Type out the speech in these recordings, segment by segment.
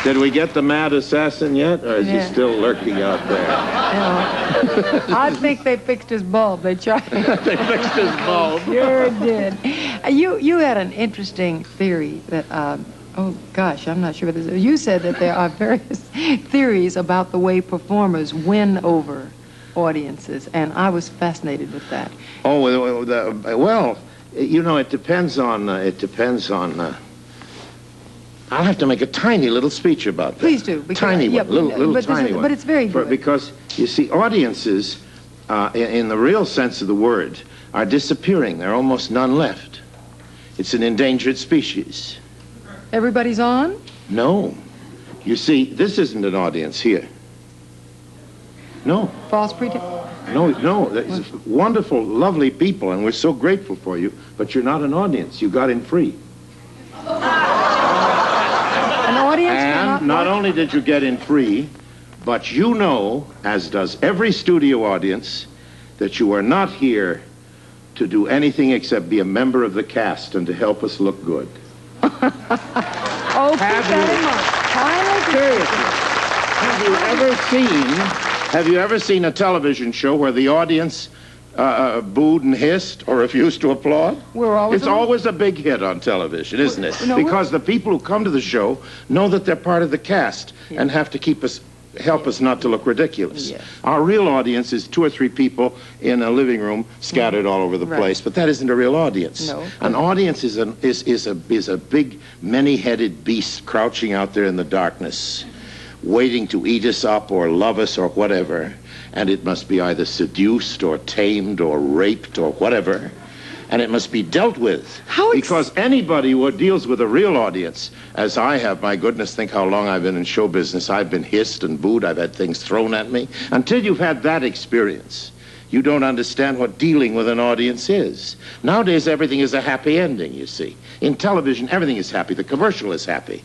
Did we get the mad assassin yet, or is he still lurking out there? I think they fixed his bulb. They tried. They fixed his bulb. Sure did. You had an interesting theory that, oh gosh, I'm not sure what this is. You said that there are various theories about the way performers win over audiences, and I was fascinated with that. Oh, well, you know, it depends on, I'll have to make a tiny little speech about that. Please do. Tiny one, little tiny one. But it's very good. Because, you see, audiences, in the real sense of the word, are disappearing. There are almost none left. It's an endangered species. Everybody's on? No. You see, this isn't an audience here. No. False pretense? No. It's wonderful, lovely people, and we're so grateful for you, but you're not an audience. You got in free. And not only did you get in free, but you know, as does every studio audience, that you are not here to do anything except be a member of the cast and to help us look good. Oh, keep that in mind. Seriously. Have you ever seen a television show where the audience booed and hissed or refused to applaud? It's always a big hit on television, isn't it? Because the people who come to the show know that they're part of the cast and have to help us not to look ridiculous. Yes. Our real audience is 2 or 3 people in a living room scattered all over the place, but that isn't a real audience. No. An audience is a big, many-headed beast crouching out there in the darkness, waiting to eat us up or love us or whatever. And it must be either seduced or tamed or raped or whatever. And it must be dealt with. Because anybody who deals with a real audience, as I have, my goodness, think how long I've been in show business. I've been hissed and booed. I've had things thrown at me. Until you've had that experience, you don't understand what dealing with an audience is. Nowadays, everything is a happy ending, you see. In television, everything is happy. The commercial is happy.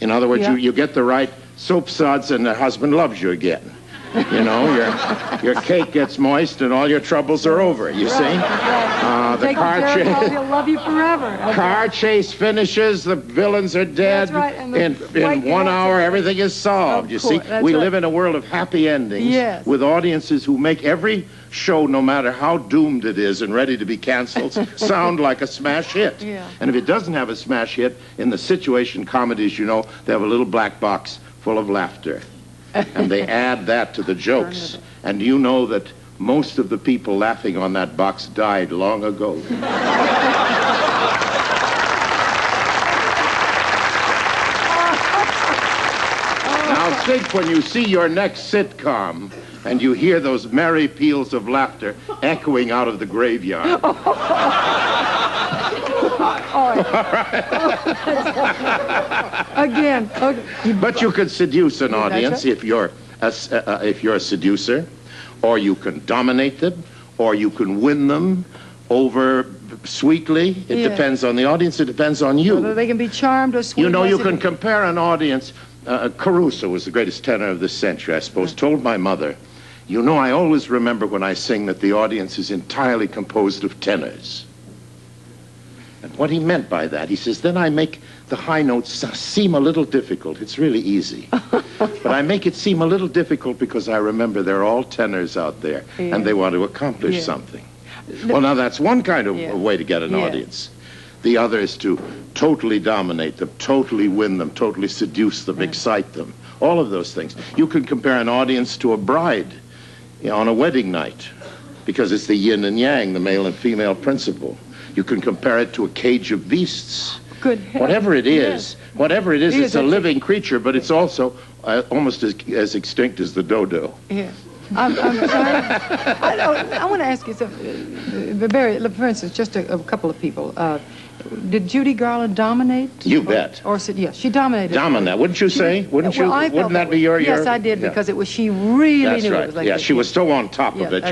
In other words, you get the right soap suds and the husband loves you again. You know, your cake gets moist and all your troubles are over, you see? The car chase. He'll love you forever. Car chase finishes, the villains are dead. That's right. And in 1 hour, everything is solved, you see? We live in a world of happy endings with audiences who make every show, no matter how doomed it is and ready to be canceled, sound like a smash hit. And if it doesn't have a smash hit, in the situation comedies, you know, they have a little black box full of laughter. And they add that to the jokes. And you know that most of the people laughing on that box died long ago. Now think when you see your next sitcom and you hear those merry peals of laughter echoing out of the graveyard. Again. But you could seduce an audience if you're a seducer, or you can dominate them, or you can win them over sweetly. It depends on the audience. It depends on you. Whether they can be charmed or sweet. You know, you can compare an audience. Caruso was the greatest tenor of this century, I suppose, told my mother, you know, I always remember when I sing that the audience is entirely composed of tenors. And what he meant by that, he says, then I make the high notes seem a little difficult. It's really easy. But I make it seem a little difficult because I remember they're all tenors out there, and they want to accomplish something. Well, now, that's one kind of way to get an audience. The other is to totally dominate them, totally win them, totally seduce them, excite them. All of those things. You can compare an audience to a bride on a wedding night, because it's the yin and yang, the male and female principle. You can compare it to a cage of beasts. Whatever it is, it's a living creature, but it's also almost as extinct as the dodo. Yeah. I'm sorry. I want to ask you something. For instance, just a couple of people. Did Judy Garland dominate? You bet. Or said yes, she dominated. Dominate, wouldn't you say? Wouldn't you? Wouldn't that be your? Yes, I did because it was. She really That's knew right. it was like. Yeah, she was so on top of it.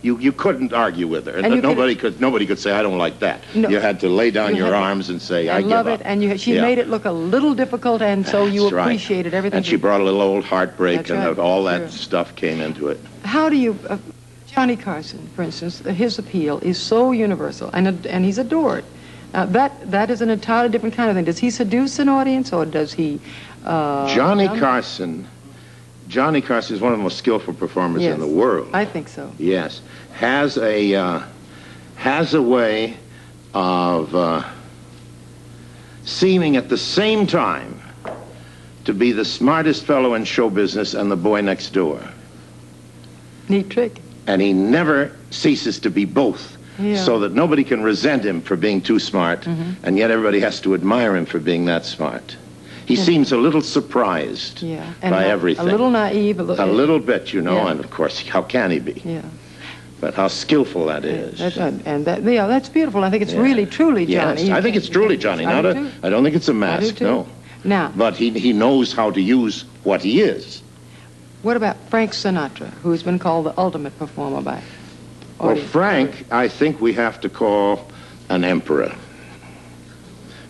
You couldn't argue with her. And nobody could say I don't like that. No. You had to lay down your arms and say I give up. I love it, and she made it look a little difficult, and so you appreciated everything. And she brought a little old heartbrick, and all that stuff came into it. How do you? Johnny Carson, for instance, his appeal is so universal, and he's adored. Now, that is an entirely different kind of thing. Does he seduce an audience, or does he... Johnny Carson is one of the most skillful performers Yes, in the world. I think so. Yes. Has a way of seeming at the same time to be the smartest fellow in show business and the boy next door. Neat trick. And he never ceases to be both, so that nobody can resent him for being too smart, and yet everybody has to admire him for being that smart. He seems a little surprised by everything. A little naive. A little bit, you know, and of course, how can he be? Yeah. But how skillful that is. That's beautiful. I think it's really, truly Johnny. Yes, I think it's truly Johnny. I don't think it's a mask, no. Now, but he knows how to use what he is. What about Frank Sinatra, who's been called the ultimate performer by Well, audience? Frank, I think we have to call an emperor.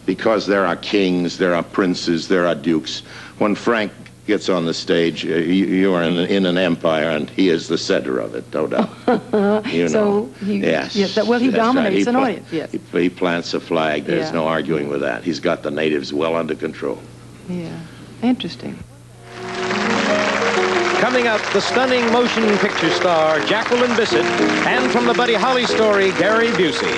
Because there are kings, there are princes, there are dukes. When Frank gets on the stage, you are in an empire, and he is the center of it, no doubt. You know. So he, yes. He dominates an audience. Yes. He plants a flag. There's no arguing with that. He's got the natives well under control. Yeah. Interesting. Coming up, the stunning motion picture star Jacqueline Bisset, and from the Buddy Holly story, Gary Busey.